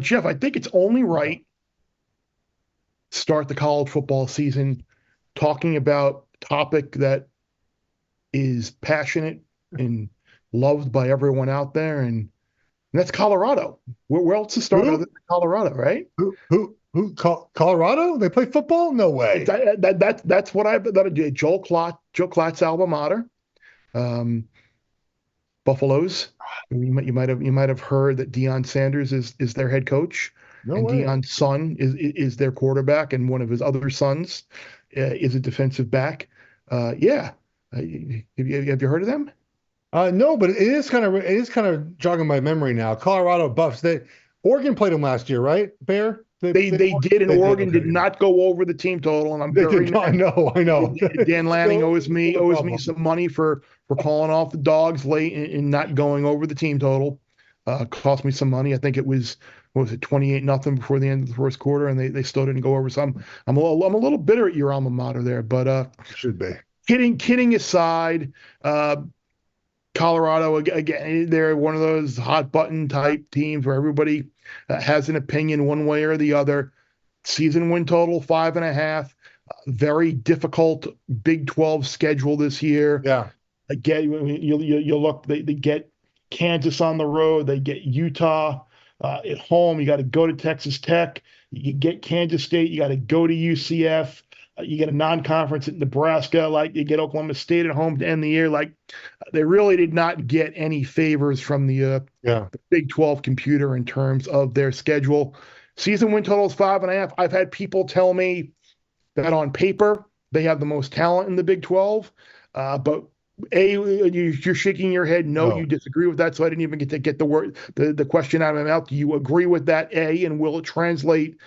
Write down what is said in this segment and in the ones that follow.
Geoff, I think it's only right to start the college football season talking about a topic that is passionate and loved by everyone out there, and that's Colorado. Where else to start other Who? than Colorado, right? Colorado? They play football? No way. That's what I that Joel Klatt's alma mater. Um, Buffaloes. You might have heard that Deion Sanders is their head coach, No and way. Deion's son is their quarterback, and one of his other sons is a defensive back. Yeah, have you heard of them? No, but it is kind of jogging my memory now. Colorado Buffs. Oregon played them last year, right? Bear. They did, and They did. Oregon Okay, did yeah. not go over the team total, and I'm They very did. mad. I know. I know. Dan Lanning Still, owes still a me problem. some money for calling off the dogs late and not going over the team total. Cost me some money. I think it was, what was it, 28-0 before the end of the first quarter, and they still didn't go over. So I'm a little bitter at your alma mater there. But Should be. kidding aside, Colorado again, they're one of those hot button type teams where everybody has an opinion one way or the other. Season win total 5.5. Very difficult Big 12 schedule this year. Yeah. Again, you look, they get Kansas on the road, they get Utah at home. You got to go to Texas Tech. You get Kansas State. You got to go to UCF. You get a non-conference at Nebraska. Like you get Oklahoma State at home to end the year. Like they really did not get any favors from Yeah. the Big 12 computer in terms of their schedule. Season win total is 5.5. I've had people tell me that on paper they have the most talent in the Big 12. But you're shaking your head. No, you No. disagree with that. So I didn't even get to get the question out of my mouth. Do you agree with that? And will it translate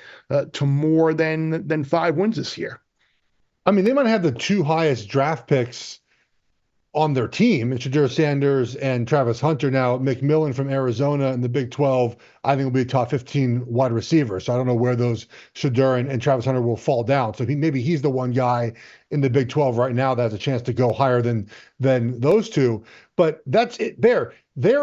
to more than 5 wins this year? I mean, they might have the two highest draft picks on their team. It's Shedeur Sanders and Travis Hunter. Now, McMillan from Arizona in the Big 12, I think will be a top 15 wide receiver. So I don't know where those Shedeur and Travis Hunter will fall down. So maybe he's the one guy in the Big 12 right now that has a chance to go higher than those two. But that's it. They're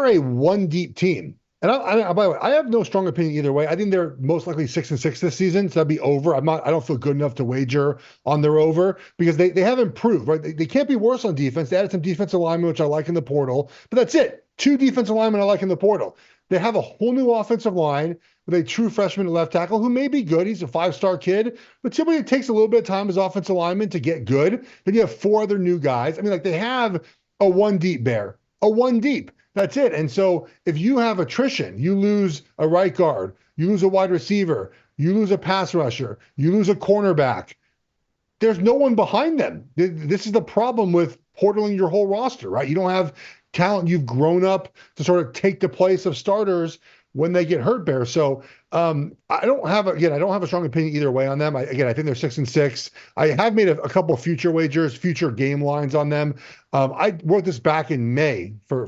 a one deep team. And by the way, I have no strong opinion either way. I think they're most likely 6-6 this season, so that'd be over. I don't feel good enough to wager on their over because they have improved, right? They can't be worse on defense. They added some defensive linemen, which I like in the portal, but that's it. Two defensive linemen I like in the portal. They have a whole new offensive line with a true freshman at left tackle who may be good. He's a five-star kid, but typically it takes a little bit of time as offensive lineman to get good. Then you have four other new guys. I mean, like they have a one deep bear, a one deep. That's it. And so if you have attrition, you lose a right guard, you lose a wide receiver, you lose a pass rusher, you lose a cornerback. There's no one behind them. This is the problem with portaling your whole roster, right? You don't have talent. You've grown up to sort of take the place of starters when they get hurt, Bear. So I don't have a strong opinion either way on them. I think they're 6-6. I have made a couple of future wagers, future game lines on them. I wrote this back in May for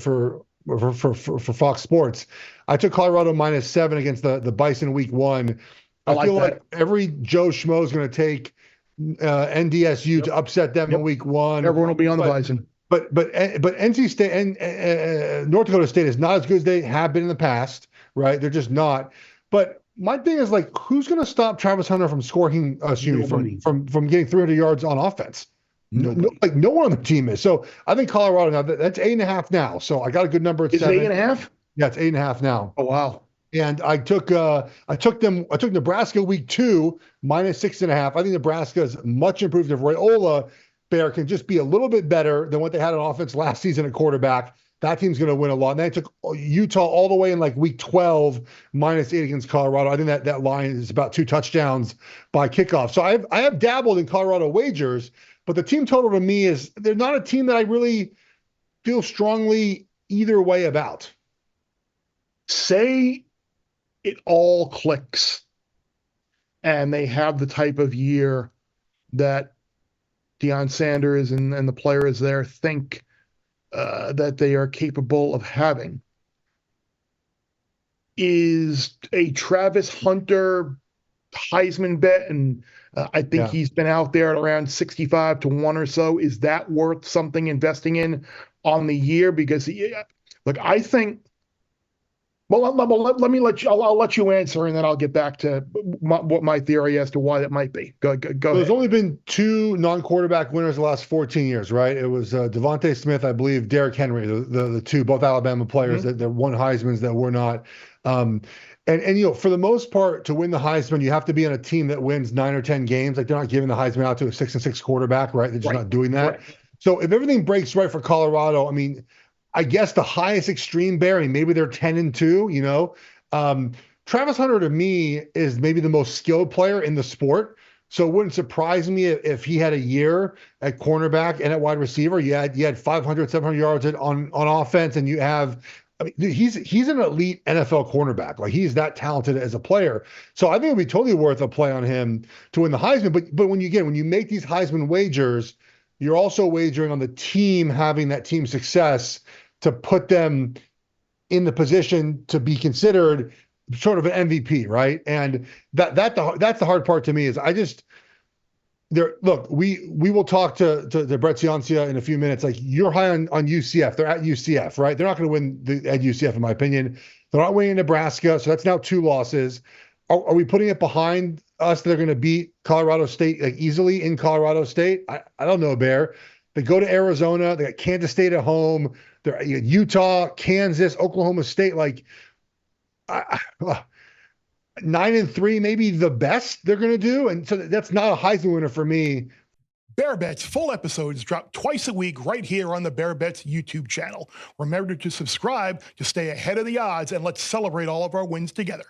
Fox Sports. I took Colorado -7 against the Bison week 1. I feel like every Joe Schmo is going to take NDSU to upset them in week 1. Everyone will be on the Bison. But NC State and North Dakota State is not as good as they have been in the past, right? They're just not. But my thing is like, who's going to stop Travis Hunter from scoring? From getting 300 yards on offense? No, no one on the team is. So I think Colorado now that's 8.5 now. So I got a good number at 7. Is it 8.5? Yeah, it's 8.5 now. Oh wow. And I took Nebraska week 2 -6.5. I think Nebraska is much improved. If Raiola Bear can just be a little bit better than what they had on offense last season at quarterback, that team's going to win a lot. And then I took Utah all the way in like week 12 -8 against Colorado. I think that line is about 2 touchdowns by kickoff. So I have dabbled in Colorado wagers, but the team total to me is they're not a team that I really feel strongly either way about. Say it all clicks and they have the type of year that Deion Sanders and the players there think that they are capable of having. Is a Travis Hunter Heisman bet, and I think he's been out there at around 65-1 or so. Is that worth something investing in on the year? Because look, I think Let me let you. I'll let you answer, and then I'll get back to what my theory as to why that might be. Go ahead. There's only been 2 non-quarterback winners the last 14 years, right? It was Devontae Smith, I believe, Derrick Henry, the 2, both Alabama players that won Heismans that were not. And for the most part, to win the Heisman, you have to be on a team that wins 9 or 10 games. Like, they're not giving the Heisman out to a 6-6 quarterback, right? They're just not doing that. Right. So if everything breaks right for Colorado, I mean, I guess the highest extreme bear, I mean, maybe they're 10-2, Travis Hunter, to me, is maybe the most skilled player in the sport. So it wouldn't surprise me if he had a year at cornerback and at wide receiver. You had 500, 700 yards on offense, and you have, I mean, he's an elite NFL cornerback. Like, he's that talented as a player. So I think it'd be totally worth a play on him to win the Heisman. But when you make these Heisman wagers, you're also wagering on the team having that team success to put them in the position to be considered sort of an MVP, right? And that's the hard part to me is look, we will talk to Brett Ciancia in a few minutes. Like, you're high on UCF. They're at UCF, right? They're not going to win at UCF, in my opinion. They're not winning Nebraska, so that's now 2 losses. Are we putting it behind us that they're going to beat Colorado State like easily in Colorado State? I don't know, Bear. They go to Arizona. They got Kansas State at home. They're Utah, Kansas, Oklahoma State. Like, 9-3, maybe the best they're going to do. And so that's not a Heisman winner for me. Bear Bets full episodes drop twice a week right here on the Bear Bets YouTube channel. Remember to subscribe to stay ahead of the odds, and let's celebrate all of our wins together.